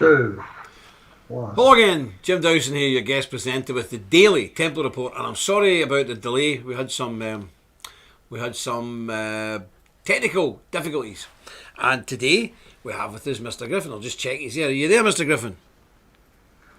two, one. Hello again, Jim Dowson here, your guest presenter with the daily Templar report, and I'm sorry about the delay. We had some technical difficulties, and today we have with us Mr. Griffin. I'll just check he's here. Are you there, Mr. Griffin?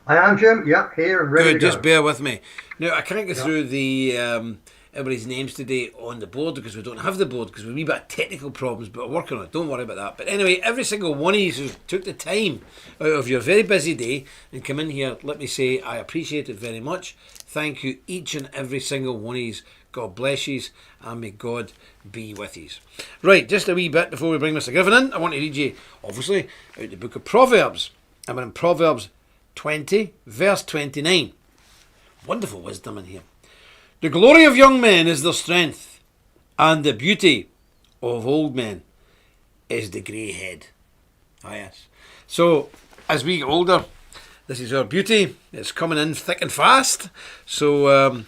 I am, Jim. Yep, here and ready Good, to go. just bear with me. Now, I can't get through the everybody's names today on the board because we don't have the board because we've a wee bit of technical problems, but we're working on it. Don't worry about that. But anyway, every single one of you who took the time out of your very busy day and come in here, let me say I appreciate it very much. Thank you, each and every single one of you. God bless you, and may God be with you. Right, just a wee bit before we bring Mr. Griffin in, I want to read you, obviously, out the book of Proverbs. And we're in Proverbs 20, verse 29. Wonderful wisdom in here. The glory of young men is their strength, and the beauty of old men is the grey head. Ah, yes. So, as we get older, this is our beauty. It's coming in thick and fast. So,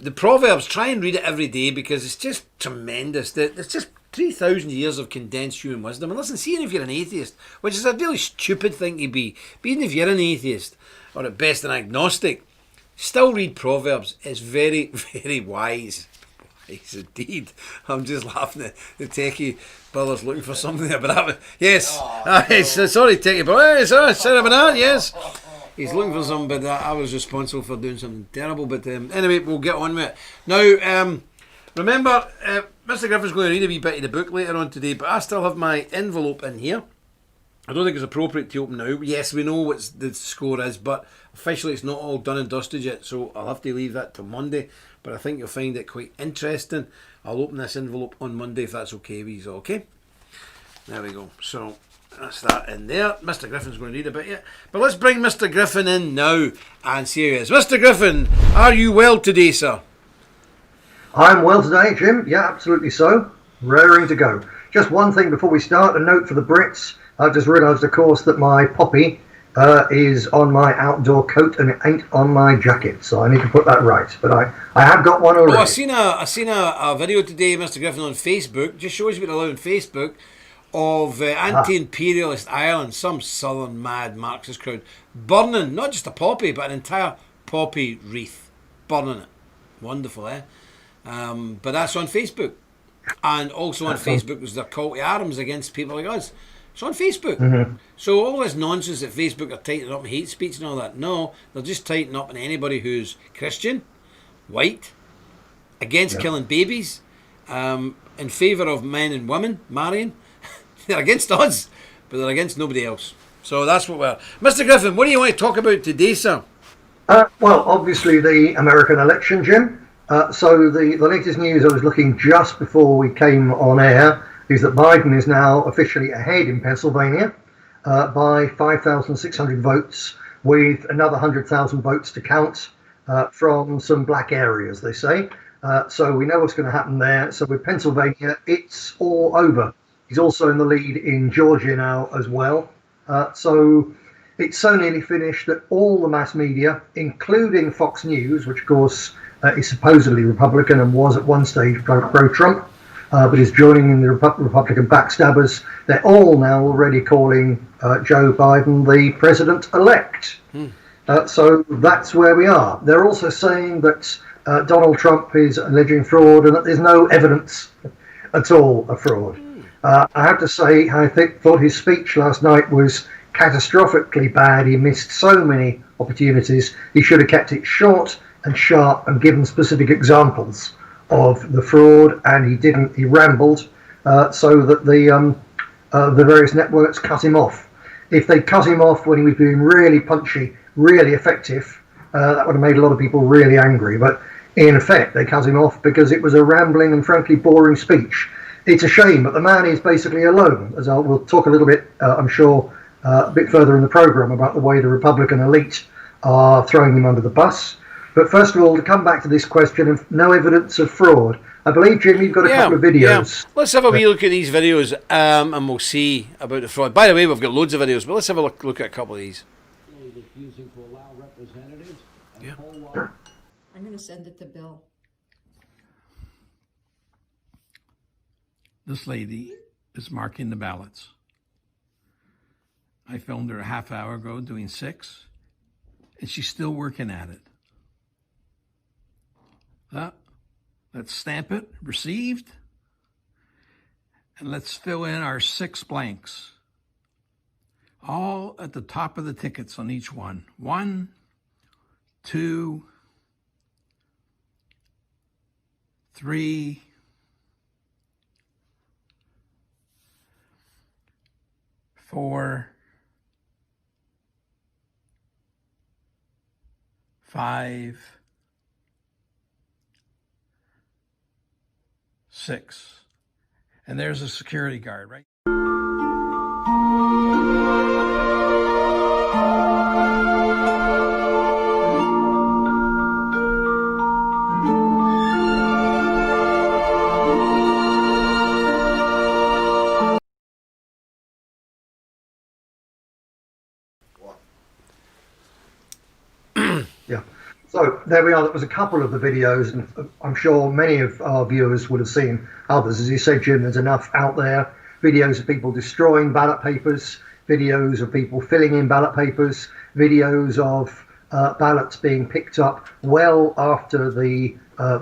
the Proverbs, try and read it every day because it's just tremendous. It's just 3,000 years of condensed human wisdom. And listen, see if you're an atheist, which is a really stupid thing to be, but even if you're an atheist, or at best an agnostic, still read Proverbs. It's very, very wise. Wise indeed. I'm just laughing at the techie brothers looking for something there. But yes. Sorry, techie brother. Yes. He's looking for something, but I was responsible for doing something terrible. But anyway, we'll get on with it. Now, remember, Mr. Griffin's going to read a wee bit of the book later on today, but I still have my envelope in here. I don't think it's appropriate to open now. Yes, we know what the score is, but officially it's not all done and dusted yet, so I'll have to leave that till Monday. But I think you'll find it quite interesting. I'll open this envelope on Monday if that's okay with you, okay? There we go. So that's that in there. Mr. Griffin's going to read a bit yet. But let's bring Mr. Griffin in now and see who he is. Mr. Griffin, are you well today, sir? I'm well today, Jim. Yeah, absolutely so. Raring to go. Just one thing before we start, a note for the Brits. I've just realised, of course, that my poppy is on my outdoor coat and it ain't on my jacket, so I need to put that right. But I have got one already. Oh, I seen a video today, Mr. Griffin, on Facebook. Just shows you what allowed on Facebook of anti-imperialist Ireland, some southern mad Marxist crowd burning not just a poppy, but an entire poppy wreath, burning it. Wonderful, eh? But that's on Facebook, and also on Facebook was their call to arms against people like us. It's on Facebook. Mm-hmm. So all this nonsense that Facebook are tightening up and hate speech and all that, no, they're just tightening up on anybody who's Christian, white, against killing babies, in favour of men and women marrying. They're against us, but they're against nobody else. So that's what we're... Mr. Griffin, what do you want to talk about today, sir? Well, obviously the American election, Jim. So the latest news I was looking just before we came on air is that Biden is now officially ahead in Pennsylvania by 5,600 votes, with another 100,000 votes to count from some black areas, they say. So we know what's going to happen there. So with Pennsylvania, it's all over. He's also in the lead in Georgia now as well. So it's so nearly finished that all the mass media, including Fox News, which of course is supposedly Republican and was at one stage pro-Trump, but is joining in the Republican backstabbers, they're all now already calling Joe Biden the president-elect. So that's where we are. They're also saying that Donald Trump is alleging fraud and that there's no evidence at all of fraud. I have to say, I thought his speech last night was catastrophically bad. He missed so many opportunities. He should have kept it short and sharp and given specific examples of the fraud, and he didn't. He rambled so that the various networks cut him off. If they cut him off when he was being really punchy, really effective, that would have made a lot of people really angry. But in effect, they cut him off because it was a rambling and frankly boring speech. It's a shame, but the man is basically alone, as we'll talk a little bit, I'm sure, a bit further in the programme about the way the Republican elite are throwing him under the bus. But first of all, to come back to this question of no evidence of fraud, I believe, Jim, you've got a couple of videos. Yeah. Let's have a wee look at these videos and we'll see about the fraud. By the way, we've got loads of videos, but let's have a look at a couple of these. Yeah. I'm going to send it to Bill. This lady is marking the ballots. I filmed her a half hour ago doing 6, and she's still working at it. Let's stamp it, received, and let's fill in our 6 blanks. All at the top of the tickets on each one. 1, 2, 3, 4, 5, 6. And there's a security guard, right? Yeah. So there we are. That was a couple of the videos, and I'm sure many of our viewers would have seen others. As you said, Jim, there's enough out there. Videos of people destroying ballot papers, videos of people filling in ballot papers, videos of ballots being picked up well after the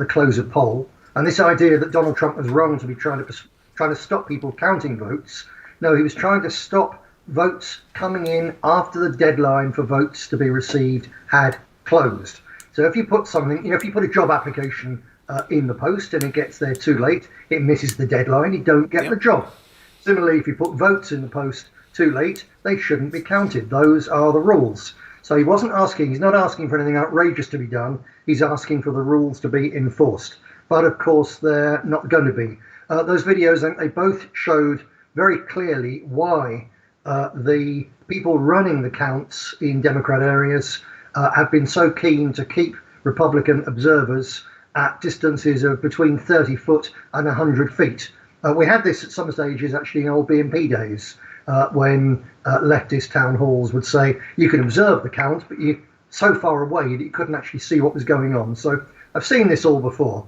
close of poll. And this idea that Donald Trump was wrong to be trying to stop people counting votes. No, he was trying to stop votes coming in after the deadline for votes to be received had closed. So if you put something, if you put a job application in the post and it gets there too late, it misses the deadline, you don't get the job. Similarly, if you put votes in the post too late, they shouldn't be counted. Those are the rules. So he's not asking for anything outrageous to be done. He's asking for the rules to be enforced. But of course, they're not going to be. Those videos, they both showed very clearly why the people running the counts in Democrat areas have been so keen to keep Republican observers at distances of between 30 foot and 100 feet. We had this at some stages actually in old BNP days when leftist town halls would say you can observe the count, but you're so far away that you couldn't actually see what was going on. So I've seen this all before.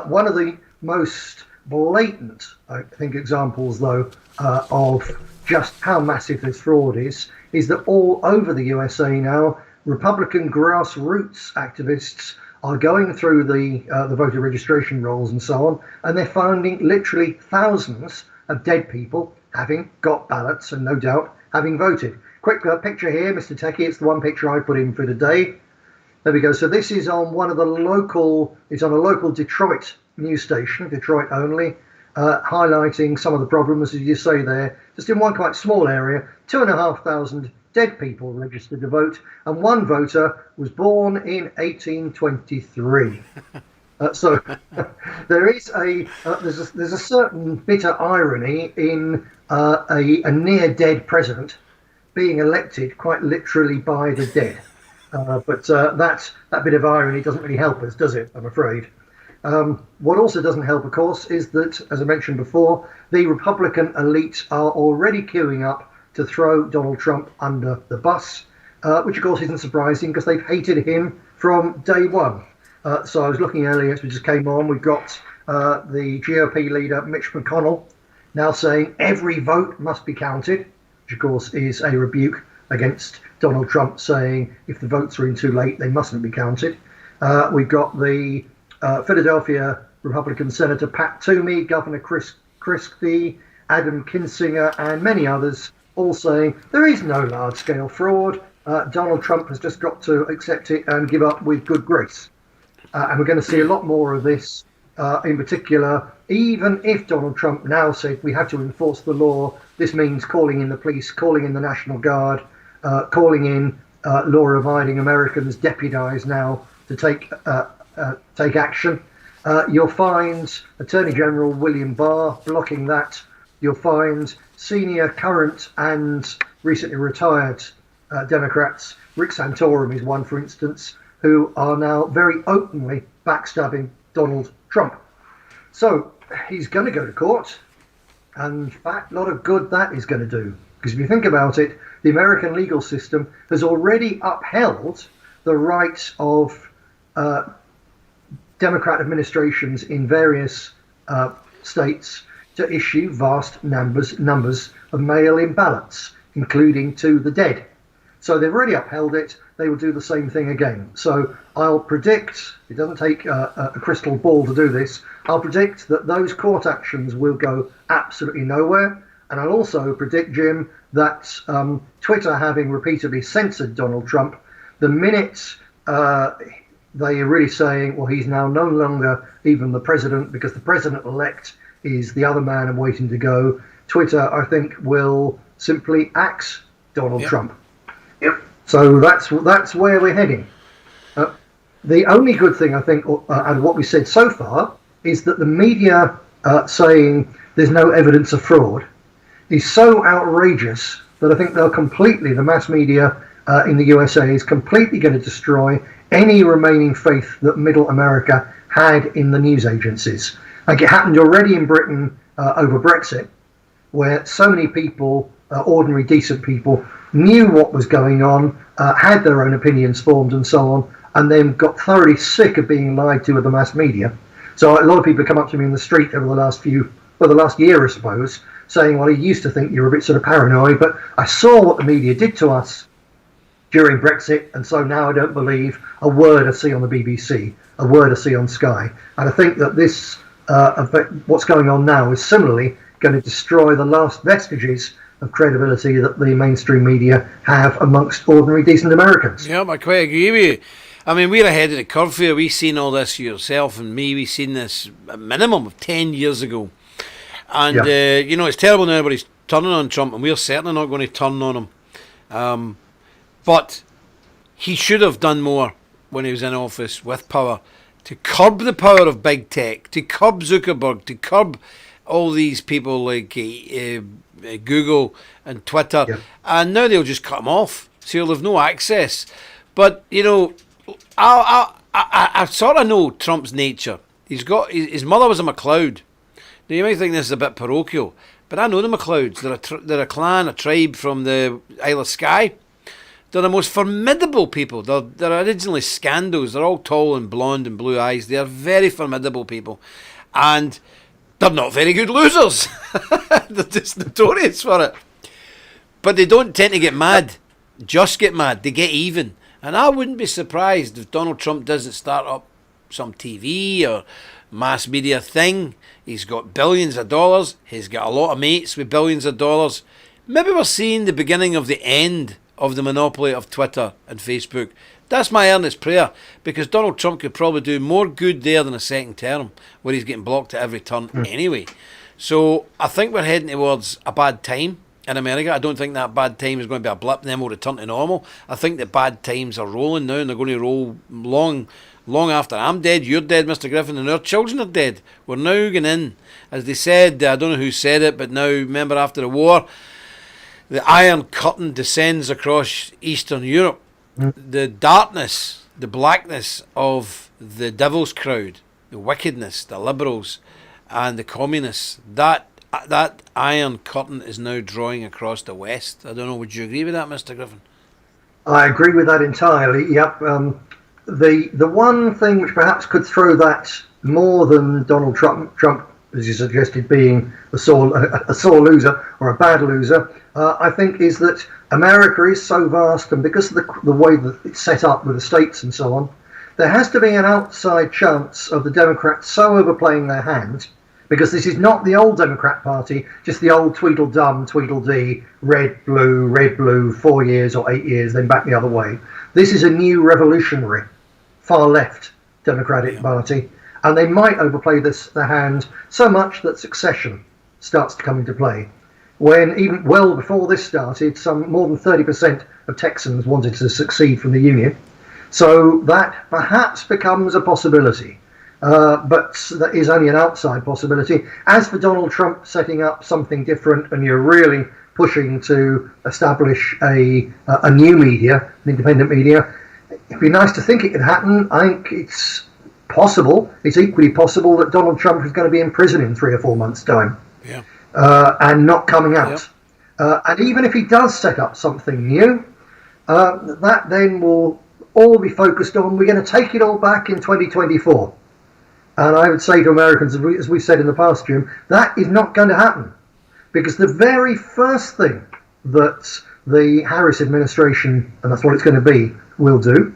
One of the most blatant, I think, examples, though, of just how massive this fraud is that all over the USA now, Republican grassroots activists are going through the voter registration rolls and so on, and they're finding literally thousands of dead people having got ballots and no doubt having voted. Quick picture here, Mr. Techie. It's the one picture I put in for today. There we go. So this is on one of the local, it's on a local Detroit news station, Detroit only, highlighting some of the problems, as you say there, just in one quite small area, 2,500 dead people registered to vote, and one voter was born in 1823. So there is there's a certain bitter irony in a near dead president being elected quite literally by the dead. But that bit of irony doesn't really help us, does it? I'm afraid. What also doesn't help, of course, is that, as I mentioned before, the Republican elite are already queuing up to throw Donald Trump under the bus, which of course isn't surprising because they've hated him from day one. So I was looking earlier as we just came on, we've got the GOP leader Mitch McConnell now saying every vote must be counted, which of course is a rebuke against Donald Trump saying if the votes are in too late, they mustn't be counted. We've got the Philadelphia Republican Senator Pat Toomey, Governor Chris Christie, Adam Kinzinger, and many others all saying there is no large-scale fraud. Donald Trump has just got to accept it and give up with good grace. And we're going to see a lot more of this, in particular, even if Donald Trump now said we have to enforce the law, this means calling in the police, calling in the National Guard, calling in law-abiding Americans deputized now to take action. You'll find Attorney General William Barr blocking that. You'll find senior, current and recently retired Democrats, Rick Santorum is one, for instance, who are now very openly backstabbing Donald Trump. So he's going to go to court, and in fact, a lot of good that is going to do. Because if you think about it, the American legal system has already upheld the right of Democrat administrations in various states to issue vast numbers of mail-in ballots. including to the dead. So they've already upheld it. They will do the same thing again. So I'll predict, it doesn't take a crystal ball to do this, I'll predict that those court actions will go absolutely nowhere. And I'll also predict, Jim, that Twitter, having repeatedly censored Donald Trump, the minute they are really saying, well, he's now no longer even the president because the president-elect is the other man and waiting to go, Twitter, I think, will simply axe Donald Trump. Yep. So that's where we're heading. The only good thing, I think, out of what we said so far, is that the media saying there's no evidence of fraud is so outrageous that I think the mass media in the USA is completely going to destroy any remaining faith that middle America had in the news agencies. Like it happened already in Britain over Brexit, where so many people, ordinary decent people, knew what was going on, had their own opinions formed and so on, and then got thoroughly sick of being lied to with the mass media. So a lot of people come up to me in the street over the last year, I suppose, saying, well, I used to think you were a bit sort of paranoid, but I saw what the media did to us during Brexit, and so now I don't believe a word I see on the BBC, a word I see on Sky. And I think that this, what's going on now is similarly going to destroy the last vestiges of credibility that the mainstream media have amongst ordinary decent Americans. Yeah, I quite agree with you. I mean, we're ahead of the curve here. We've seen all this yourself and me. We've seen this a minimum of 10 years ago. And, it's terrible now everybody's turning on Trump, and we're certainly not going to turn on him. But he should have done more when he was in office with power to curb the power of big tech, to curb Zuckerberg, to curb all these people like Google and Twitter. Yeah. And now they'll just cut him off, so he'll have no access. But, I sort of know Trump's nature. His mother was a MacLeod. Now, you might think this is a bit parochial, but I know the MacLeods. They're a clan, a tribe from the Isle of Skye. They're the most formidable people. They're originally Scandos. They're all tall and blonde and blue eyes. They're very formidable people. And they're not very good losers. They're just notorious for it. But they don't tend to get mad. Just get mad. They get even. And I wouldn't be surprised if Donald Trump doesn't start up some TV or mass media thing. He's got billions of dollars. He's got a lot of mates with billions of dollars. Maybe we're seeing the beginning of the end of the monopoly of Twitter and Facebook. That's my earnest prayer, because Donald Trump could probably do more good there than a second term, where he's getting blocked at every turn anyway. So I think we're heading towards a bad time in America. I don't think that bad time is going to be a blip and then we'll return to normal. I think the bad times are rolling now, and they're going to roll long after I'm dead, you're dead, Mr. Griffin, and our children are dead. We're now going in, as they said, I don't know who said it, but now, remember, after the war, the Iron Curtain descends across Eastern Europe. The darkness, the blackness of the devil's crowd, the wickedness, the liberals and the communists, that Iron Curtain is now drawing across the West. I don't know, would you agree with that, Mr. Griffin? I agree with that entirely, yep. The one thing which perhaps could throw that more than Donald Trump, as you suggested, being a sore loser or a bad loser, I think is that America is so vast, and because of the way that it's set up with the states and so on, there has to be an outside chance of the Democrats so overplaying their hand, because this is not the old Democrat Party, just the old Tweedledum, Tweedledee, red, blue, 4 years or 8 years, then back the other way. This is a new revolutionary, far left Democratic Party, and they might overplay their hand so much that succession starts to come into play. When even well before this started, more than 30% of Texans wanted to succeed from the Union. So that perhaps becomes a possibility. But that is only an outside possibility. As for Donald Trump setting up something different, and you're really pushing to establish a new media, an independent media, it'd be nice to think it could happen. I think it's possible. It's equally possible that Donald Trump is going to be in prison in 3 or 4 months' time. Yeah. And not coming out. Yep. And even if he does set up something new, that then will all be focused on, we're going to take it all back in 2024. And I would say to Americans, as we've said in the past, Jim, that is not going to happen. Because the very first thing that the Harris administration, and that's what it's going to be, will do,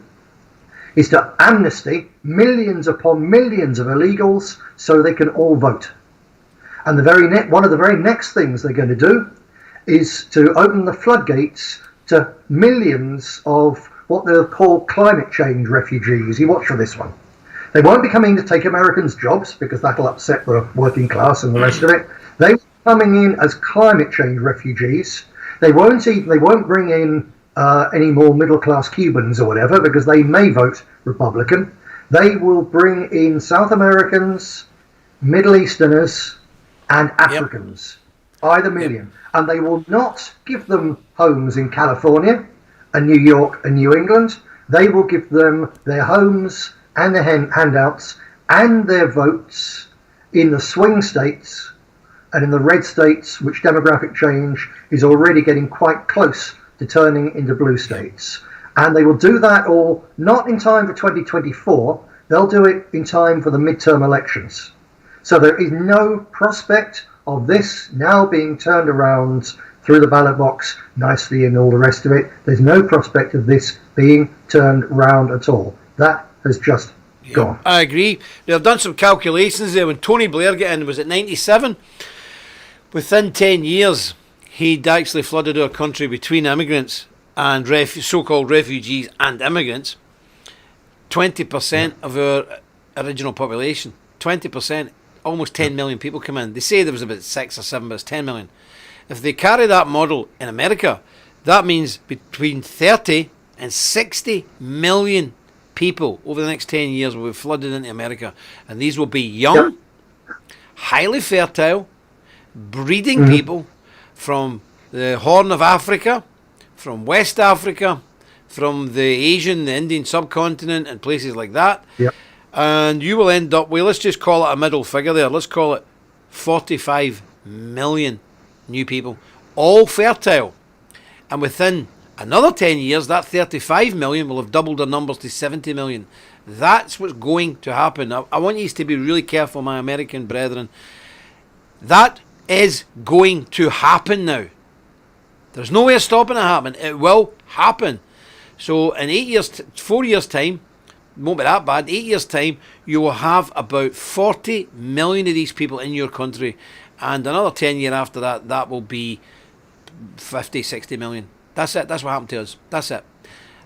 is to amnesty millions upon millions of illegals so they can all vote. And one of the very next things they're going to do is to open the floodgates to millions of what they'll call climate change refugees. You watch for this one. They won't be coming to take Americans' jobs because that'll upset the working class and the rest of it. They will be coming in as climate change refugees. They won't bring in any more middle class Cubans or whatever because they may vote Republican. They will bring in South Americans, Middle Easterners, and Africans by the million. And they will not give them homes in California and New York and New England. They will give them their homes and their handouts and their votes in the swing states and in the red states, which demographic change is already getting quite close to turning into blue states. And they will do that all not in time for 2024, they'll do it in time for the midterm elections. So there is no prospect of this now being turned around through the ballot box nicely and all the rest of it. There's no prospect of this being turned round at all. That has just gone. I agree. They've done some calculations there. When Tony Blair got in, was it 97? Within 10 years, he'd actually flooded our country between immigrants and so-called refugees and immigrants. 20% of our original population. 20%. Almost 10 million people come in. They say there was about 6 or 7, but it's 10 million. If they carry that model in America, that means between 30 and 60 million people over the next 10 years will be flooded into America. And these will be young, highly fertile, breeding people from the Horn of Africa, from West Africa, from the Asian, the Indian subcontinent and places like that. Yep. And you will end up, well, let's just call it a middle figure there. Let's call it 45 million new people, all fertile. And within another 10 years, that 35 million will have doubled their numbers to 70 million. That's what's going to happen. I want you to be really careful, my American brethren. That is going to happen now. There's no way of stopping it happening. It will happen. So in 4 years' time, won't be that bad, 8 years' time, you will have about 40 million of these people in your country. And another 10 years after that, that will be 50, 60 million. That's it. That's what happened to us. That's it.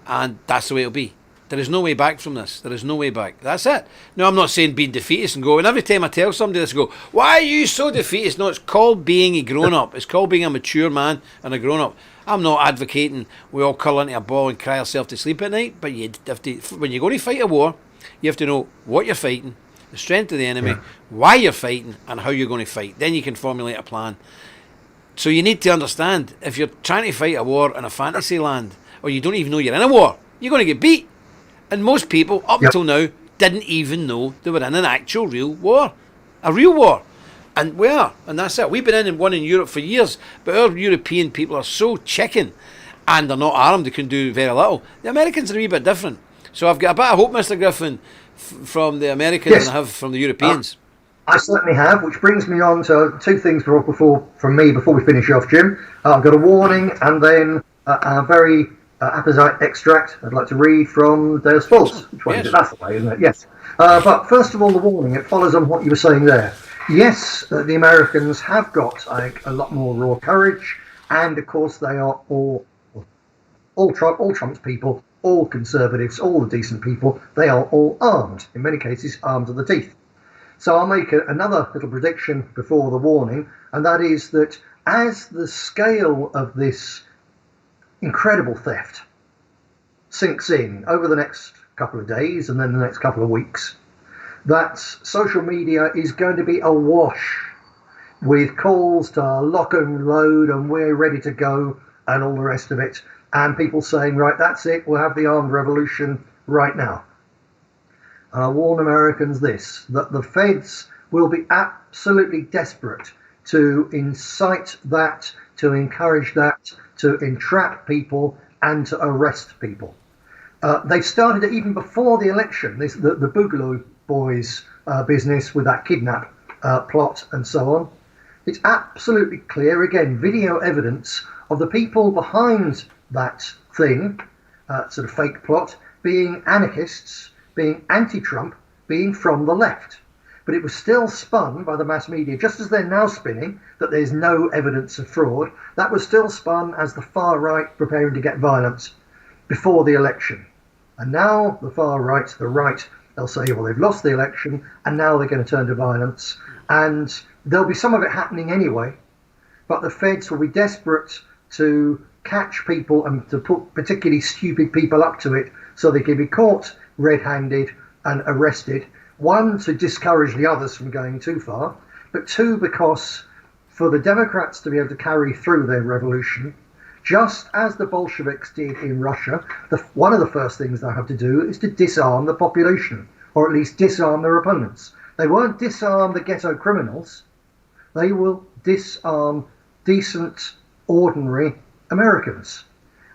And that's the way it'll be. There is no way back from this. There is no way back. That's it. No, I'm not saying being defeatist and go, and every time I tell somebody this, I go, why are you so defeatist? No, it's called being a grown-up. It's called being a mature man and a grown-up. I'm not advocating we all curl into a ball and cry ourselves to sleep at night, but you have to, when you're going to fight a war, you have to know what you're fighting, the strength of the enemy, why you're fighting, and how you're going to fight. Then you can formulate a plan. So you need to understand, if you're trying to fight a war in a fantasy land, or you don't even know you're in a war, you're going to get beat. And most people, up until now, didn't even know they were in an actual real war. A real war. And we are. And that's it. We've been in one in Europe for years, but our European people are so chicken, and they're not armed, they can do very little. The Americans are a wee bit different. So I've got a bit of hope, Mr. Griffin, from the Americans than I have from the Europeans. I certainly have, which brings me on to two things before we finish off, Jim. I've got a warning and then a very apposite extract I'd like to read from Dale's Falls. Which one is it? That's the way, isn't it? Yes. But first of all, the warning, it follows on what you were saying there. Yes, the Americans have got a lot more raw courage, and of course they are all Trump's people, all conservatives, all the decent people, they are all armed, in many cases armed to the teeth. So I'll make another little prediction before the warning, and that is that as the scale of this incredible theft sinks in over the next couple of days and then the next couple of weeks, that social media is going to be awash with calls to lock and load and we're ready to go and all the rest of it, and people saying, right, that's it, we'll have the armed revolution right now. And I warn Americans that the feds will be absolutely desperate to incite that, to encourage that, to entrap people and to arrest people. They started it even before the election, the Boogaloo Boys business with that kidnap plot and so on. It's absolutely clear, again, video evidence of the people behind that thing, sort of fake plot, being anarchists, being anti-Trump, being from the left. But it was still spun by the mass media, just as they're now spinning that there's no evidence of fraud. That was still spun as the far right preparing to get violent before the election. And now the far right, the right, they'll say, well, they've lost the election and now they're going to turn to violence. And there'll be some of it happening anyway. But the feds will be desperate to catch people and to put particularly stupid people up to it so they can be caught red-handed and arrested. One, to discourage the others from going too far, but two, because for the Democrats to be able to carry through their revolution, just as the Bolsheviks did in Russia, one of the first things they have to do is to disarm the population, or at least disarm their opponents. They won't disarm the ghetto criminals. They will disarm decent, ordinary Americans.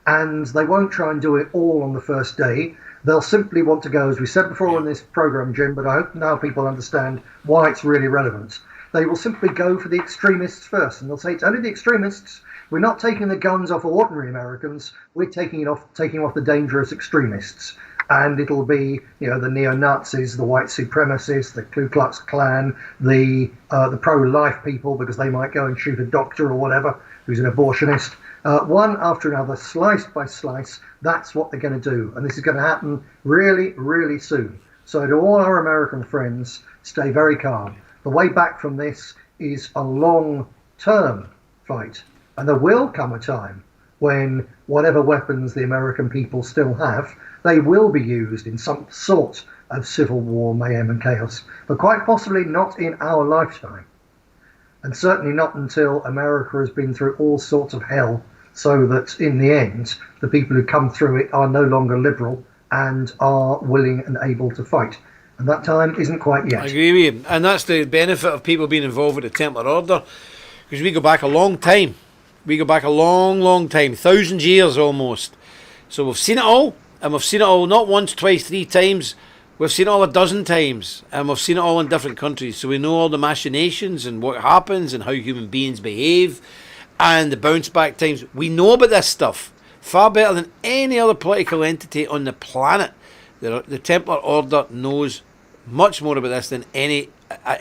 And they won't try and do it all on the first day. They'll simply want to go, as we said before in this program, Jim, but I hope now people understand why it's really relevant. They will simply go for the extremists first, and they'll say, it's only the extremists. We're not taking the guns off ordinary Americans. We're taking off the dangerous extremists. And it'll be, the neo-Nazis, the white supremacists, the Ku Klux Klan, the pro-life people, because they might go and shoot a doctor or whatever who's an abortionist. One after another, slice by slice, that's what they're going to do. And this is going to happen really, really soon. So to all our American friends, stay very calm. The way back from this is a long-term fight. And there will come a time when whatever weapons the American people still have, they will be used in some sort of civil war, mayhem and chaos. But quite possibly not in our lifetime. And certainly not until America has been through all sorts of hell, so that in the end, the people who come through it are no longer liberal and are willing and able to fight. And that time isn't quite yet. I agree with you. And that's the benefit of people being involved with the Templar Order, because we go back a long time. We go back a long, long time, thousands of years almost. So we've seen it all, and we've seen it all not once, twice, 3 times. We've seen it all a dozen times, and we've seen it all in different countries. So we know all the machinations and what happens and how human beings behave and the bounce back times. We know about this stuff far better than any other political entity on the planet. The Templar Order knows much more about this than any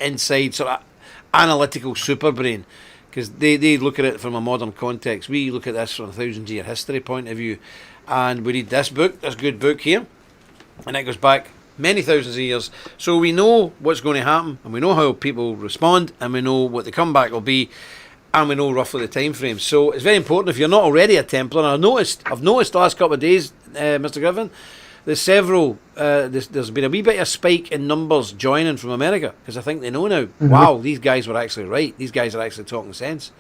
inside sort of analytical superbrain, because they look at it from a modern context. We look at this from a 1,000-year history point of view, and we read this book, this good book here, and it goes back many thousands of years. So we know what's going to happen, and we know how people respond, and we know what the comeback will be, and we know roughly the time frame. So it's very important, if you're not already a Templar, and I've noticed the last couple of days, Mr. Griffin, there's been a wee bit of a spike in numbers joining from America, because I think they know now, wow, these guys were actually right. These guys are actually talking sense.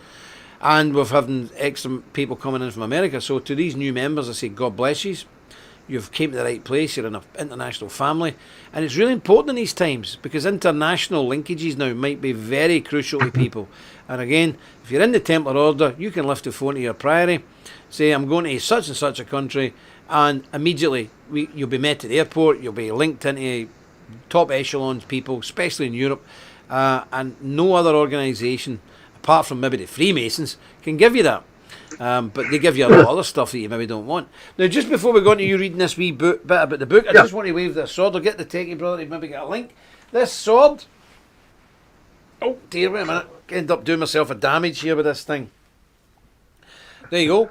And we're having extra people coming in from America. So to these new members, I say, God bless you. You've came to the right place. You're in an international family. And it's really important in these times, because international linkages now might be very crucial to people. And again, if you're in the Templar Order, you can lift the phone to your priory, say, I'm going to such and such a country, and immediately you'll be met at the airport. You'll be linked into top echelons people, especially in Europe, and no other organisation, apart from maybe the Freemasons, can give you that. But they give you a lot of other stuff that you maybe don't want. Now, just before we go into you reading this wee bit about the book, I just want to wave this sword. I'll get the techie brother to maybe get a link. This sword. Oh dear, wait a minute. End up doing myself a damage here with this thing. There you go.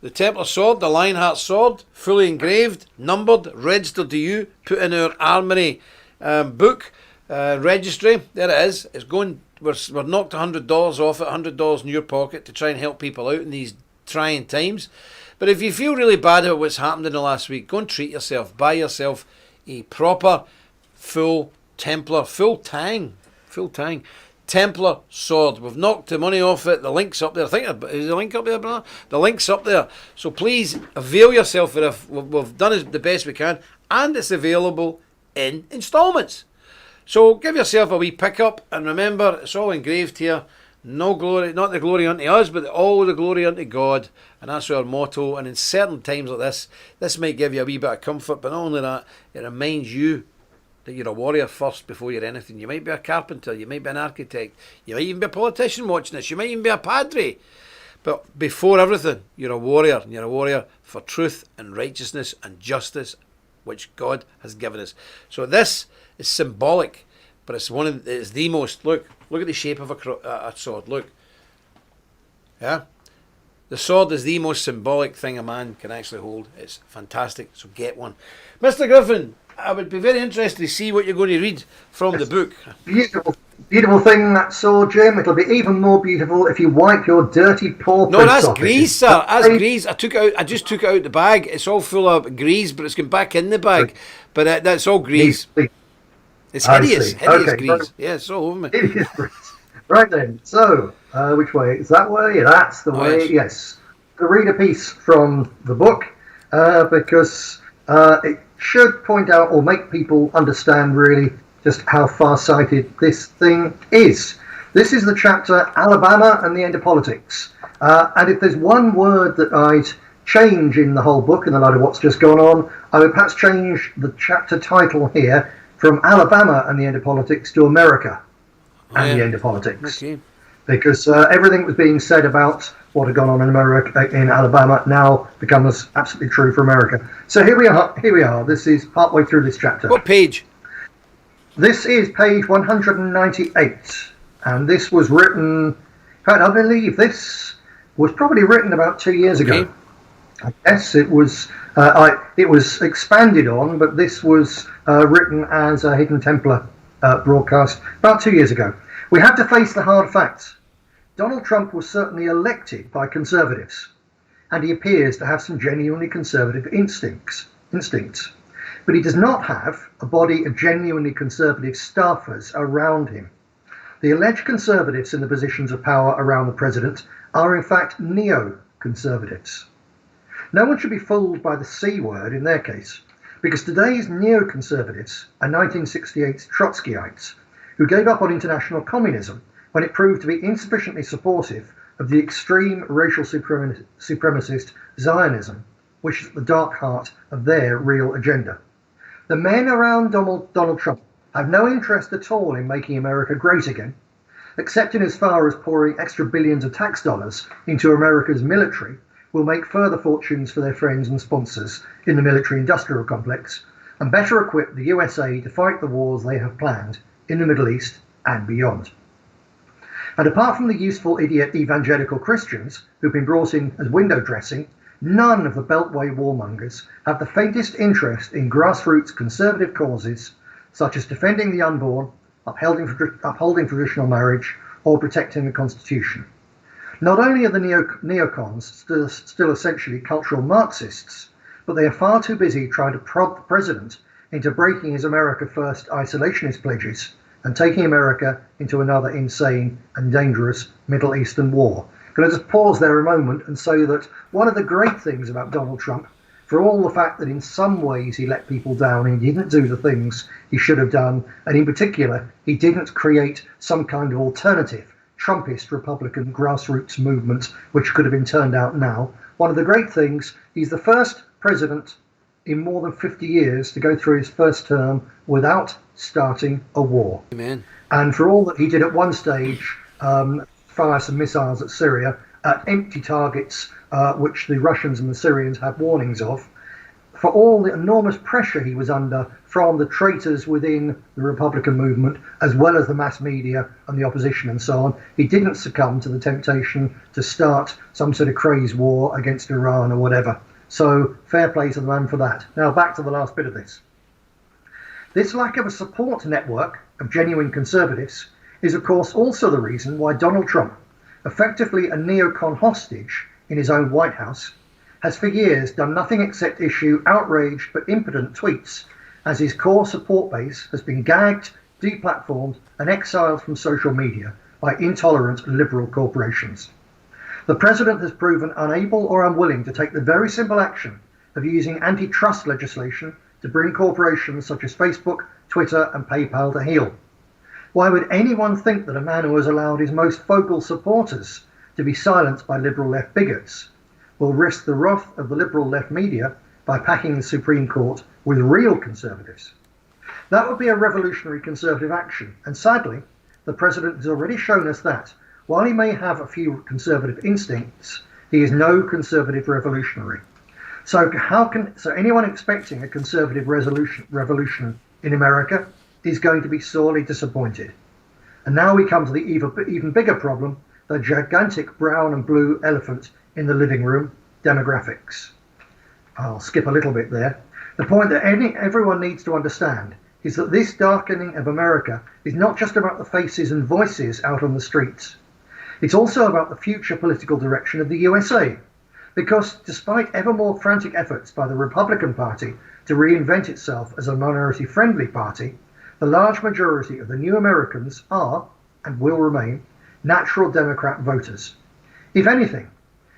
The Templar sword, the Lionheart sword, fully engraved, numbered, registered to you, put in our armoury book registry. There it is. It's going. We're knocked $100 off it, $100 in your pocket to try and help people out in these trying times. But if you feel really bad about what's happened in the last week, go and treat yourself. Buy yourself a proper, full Templar, full tang Templar sword. We've knocked the money off it. The link's up there. I think, is the link up there, brother? The link's up there. So please avail yourself of it. We've done the best we can, and it's available in instalments. So give yourself a wee pick-up, and remember, it's all engraved here. No glory, not the glory unto us, but all the glory unto God. And that's our motto. And in certain times like this might give you a wee bit of comfort, but not only that, it reminds you that you're a warrior first before you're anything. You might be a carpenter, you might be an architect, you might even be a politician watching this, you might even be a padre. But before everything, you're a warrior, and you're a warrior for truth and righteousness and justice, which God has given us. So this is symbolic, but it's the most. Look at the shape of a sword. Look, yeah. The sword is the most symbolic thing a man can actually hold. It's fantastic, so get one. Mr. Griffin, I would be very interested to see what you're going to read from the book. Beautiful, beautiful thing, that sword, Jim. It'll be even more beautiful if you wipe your dirty paw. No, that's grease, sir. That's grease. I just took it out the bag. It's all full of grease, but it's going back in the bag. But that's all grease. It's hideous, hideous grease. Yeah, it's all over me. Hideous grease. Right then, so which way? Is that way? That's the way. Yes. To read a piece from the book because it should point out or make people understand really just how far-sighted this thing is. This is the chapter Alabama and the End of Politics. And if there's one word that I'd change in the whole book in the light of what's just gone on, I would perhaps change the chapter title here from Alabama and the End of Politics to America and the End of Politics. Okay. Because everything that was being said about what had gone on in America, in Alabama, now becomes absolutely true for America. So here we are. This is partway through this chapter. What page? This is page 198, and this was written. In fact, I believe this was probably written about 2 years ago. I guess it was. It was expanded on, but this was written as a Hidden Templar broadcast about 2 years ago. We have to face the hard facts. Donald Trump was certainly elected by conservatives, and he appears to have some genuinely conservative instincts. But he does not have a body of genuinely conservative staffers around him. The alleged conservatives in the positions of power around the president are in fact neo-conservatives. No one should be fooled by the C word in their case, because today's neoconservatives are 1968's Trotskyites, who gave up on international communism when it proved to be insufficiently supportive of the extreme racial supremacist Zionism, which is at the dark heart of their real agenda. The men around Donald Trump have no interest at all in making America great again, except in as far as pouring extra billions of tax dollars into America's military will make further fortunes for their friends and sponsors in the military-industrial complex and better equip the USA to fight the wars they have planned in the Middle East and beyond. And apart from the useful idiot evangelical Christians who've been brought in as window dressing, none of the Beltway warmongers have the faintest interest in grassroots conservative causes such as defending the unborn, upholding traditional marriage, or protecting the Constitution. Not only are the neocons still essentially cultural Marxists, but they are far too busy trying to prod the president into breaking his America First isolationist pledges and taking America into another insane and dangerous Middle Eastern war. Can I just pause there a moment and say that one of the great things about Donald Trump, for all the fact that in some ways he let people down and he didn't do the things he should have done, and in particular, he didn't create some kind of alternative Trumpist Republican grassroots movement, which could have been turned out now. One of the great things, he's the first president in more than 50 years to go through his first term without starting a war. Amen. And for all that he did at one stage, fire some missiles at Syria, at empty targets, which the Russians and the Syrians had warnings of, for all the enormous pressure he was under from the traitors within the Republican movement, as well as the mass media and the opposition and so on, he didn't succumb to the temptation to start some sort of crazy war against Iran or whatever. So fair play to the man for that. Now back to the last bit of this. This lack of a support network of genuine conservatives is of course also the reason why Donald Trump, effectively a neocon hostage in his own White House, has for years done nothing except issue outraged but impotent tweets as his core support base has been gagged, deplatformed and exiled from social media by intolerant liberal corporations. The president has proven unable or unwilling to take the very simple action of using antitrust legislation to bring corporations such as Facebook, Twitter and PayPal to heel. Why would anyone think that a man who has allowed his most vocal supporters to be silenced by liberal left bigots will risk the wrath of the liberal left media by packing the Supreme Court with real conservatives? That would be a revolutionary conservative action, and sadly, the president has already shown us that While he may have a few conservative instincts, he is no conservative revolutionary. So anyone expecting a conservative revolution in America is going to be sorely disappointed. And now we come to the even bigger problem, the gigantic brown and blue elephant in the living room, demographics. I'll skip a little bit there. The point that everyone needs to understand is that this darkening of America is not just about the faces and voices out on the streets. It's also about the future political direction of the USA. Because despite ever more frantic efforts by the Republican Party to reinvent itself as a minority-friendly party, the large majority of the new Americans are, and will remain, natural Democrat voters. If anything,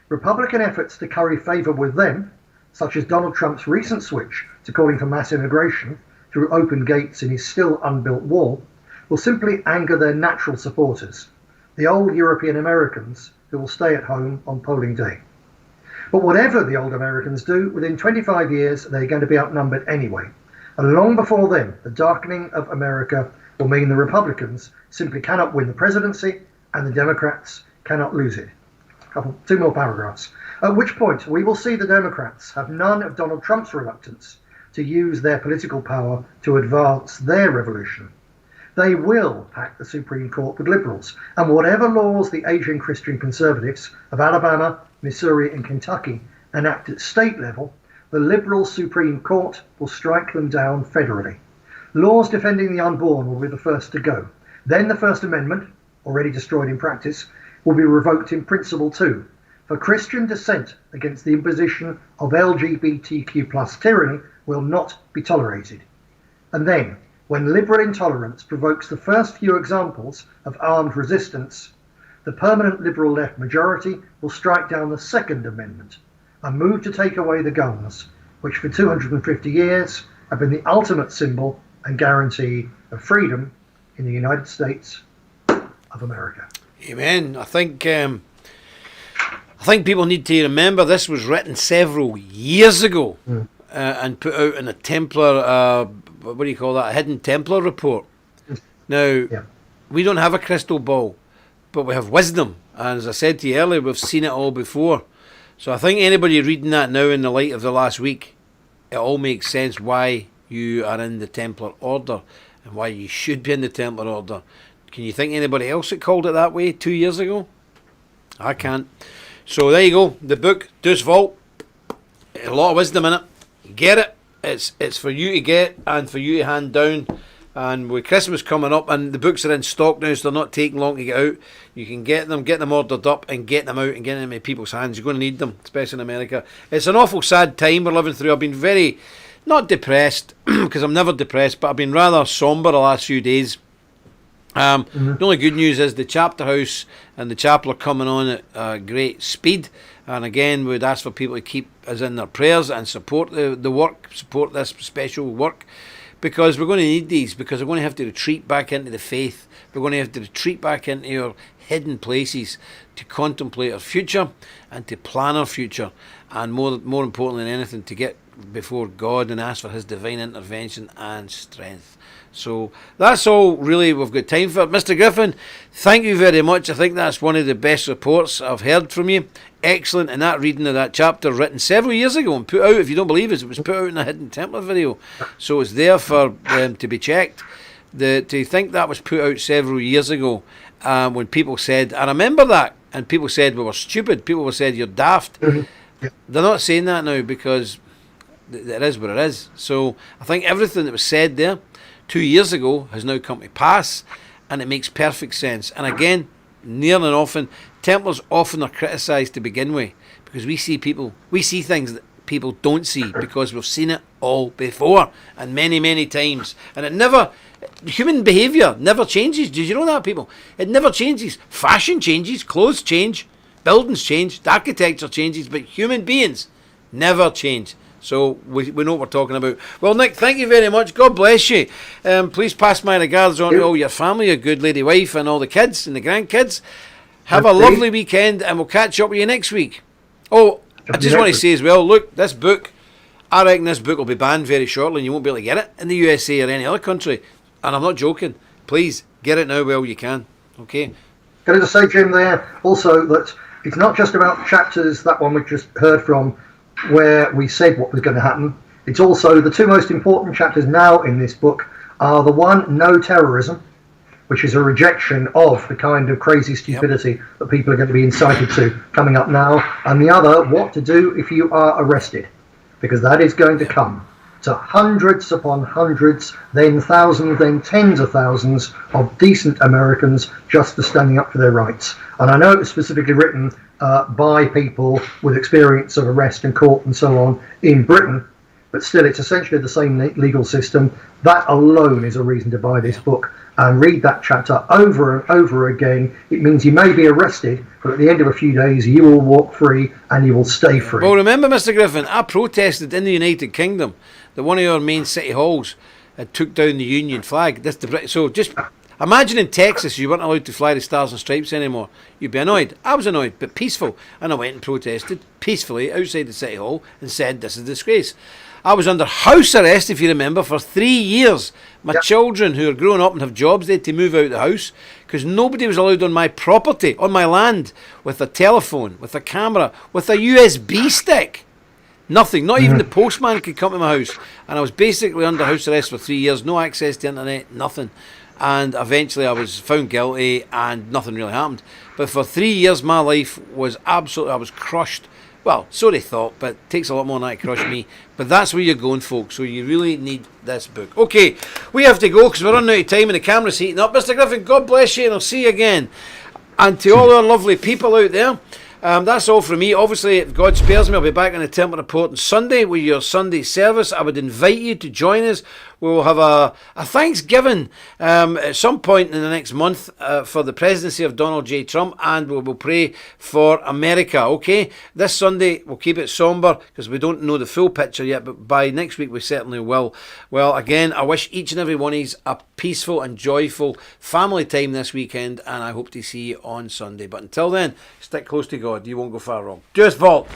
Republican efforts to curry favour with them, such as Donald Trump's recent switch to calling for mass immigration through open gates in his still unbuilt wall, will simply anger their natural supporters, the old European Americans who will stay at home on polling day. But whatever the old Americans do, within 25 years, they're going to be outnumbered anyway. And long before then, the darkening of America will mean the Republicans simply cannot win the presidency and the Democrats cannot lose it. Two more paragraphs. At which point, we will see the Democrats have none of Donald Trump's reluctance to use their political power to advance their revolution. They will pack the Supreme Court with liberals, and whatever laws the Asian Christian conservatives of Alabama, Missouri and Kentucky enact at state level, the liberal Supreme Court will strike them down federally. Laws defending the unborn will be the first to go. Then the First Amendment, already destroyed in practice, will be revoked in principle too. For Christian dissent against the imposition of LGBTQ plus tyranny will not be tolerated. And then, when liberal intolerance provokes the first few examples of armed resistance, the permanent liberal left majority will strike down the Second Amendment, a move to take away the guns, which for 250 years have been the ultimate symbol and guarantee of freedom in the United States of America. Amen. I think people need to remember this was written several years ago and put out in a Templar, what do you call that, a hidden Templar report. Now, we don't have a crystal ball, but we have wisdom. And as I said to you earlier, we've seen it all before. So I think anybody reading that now in the light of the last week, it all makes sense why you are in the Templar Order and why you should be in the Templar Order. Can you think anybody else that called it that way 2 years ago? I can't. So there you go. The book, Deus Vult. A lot of wisdom in it. Get it. It's for you to get and for you to hand down. And with Christmas coming up, and the books are in stock now, so they're not taking long to get out. You can get them ordered up and get them out and get them in people's hands. You're going to need them, especially in America. It's an awful sad time we're living through. I've been very, not depressed, because I'm never depressed, but I've been rather sombre the last few days. The only good news is the chapter house and the chapel are coming on at great speed. And again, we'd ask for people to keep us in their prayers and support the work, support this special work. Because we're going to need these, because we're going to have to retreat back into the faith. We're going to have to retreat back into our hidden places to contemplate our future and to plan our future. And more importantly than anything, to get before God and ask for his divine intervention and strength. So that's all really we've got time for. Mr. Griffin, thank you very much. I think that's one of the best reports I've heard from you. Excellent. And that reading of that chapter written several years ago and put out, if you don't believe it was put out in a Hidden Templar video. So it's there for to be checked. To think that was put out several years ago when people said, I remember that, and people said we were stupid. People said you're daft. They're not saying that now because it is what it is. So I think everything that was said there 2 years ago has now come to pass, and it makes perfect sense. And again, near and often, Templars often are criticised to begin with because we see things that people don't see because we've seen it all before and many, many times. And human behaviour never changes. Did you know that, people? It never changes. Fashion changes, clothes change, buildings change, architecture changes, but human beings never change. So we know what we're talking about. Well, Nick, thank you very much. God bless you. Please pass my regards on to all your family, your good lady wife, and all the kids and the grandkids. Have a lovely weekend, and we'll catch up with you next week. Oh, I just want to say as well, look, this book, I reckon this book will be banned very shortly, and you won't be able to get it in the USA or any other country. And I'm not joking. Please, get it now while you can. Okay? Can I just say, Jim, there also that it's not just about chapters, that one we just heard from, where we said what was going to happen. It's also the two most important chapters now in this book are the one, no terrorism, which is a rejection of the kind of crazy stupidity that people are going to be incited to coming up now, and the other, what to do if you are arrested, because that is going to come to hundreds upon hundreds, then thousands, then tens of thousands of decent Americans just for standing up for their rights. And I know it was specifically written by people with experience of arrest and court and so on in Britain, but still it's essentially the same legal system. That alone is a reason to buy this book and read that chapter over and over again. It means you may be arrested, but at the end of a few days you will walk free and you will stay free. Well, remember, Mr. Griffin, I protested in the United Kingdom that one of our main city halls had took down the Union flag. So just imagine in Texas you weren't allowed to fly the Stars and Stripes anymore. You'd be annoyed. I was annoyed, but peaceful. And I went and protested peacefully outside the city hall and said, this is a disgrace. I was under house arrest, if you remember, for 3 years. My children, who are grown up and have jobs, they had to move out of the house because nobody was allowed on my property, on my land, with a telephone, with a camera, with a USB stick. Nothing. Not even the postman could come to my house. And I was basically under house arrest for 3 years. No access to internet, nothing. And eventually I was found guilty and nothing really happened. But for 3 years my life was absolutely, I was crushed. Well, so they thought, but it takes a lot more than that to crush me. But that's where you're going, folks. So you really need this book. Okay, we have to go because we're running out of time and the camera's heating up. Mr. Griffin, God bless you and I'll see you again. And to all our lovely people out there, that's all from me. Obviously, if God spares me, I'll be back on the Templar Report on Sunday with your Sunday service. I would invite you to join us. We will have a Thanksgiving at some point in the next month for the presidency of Donald J. Trump, and we will pray for America, okay? This Sunday, we'll keep it somber because we don't know the full picture yet, but by next week we certainly will. Well, again, I wish each and every one of you a peaceful and joyful family time this weekend, and I hope to see you on Sunday. But until then, stick close to God. You won't go far wrong. Just vault.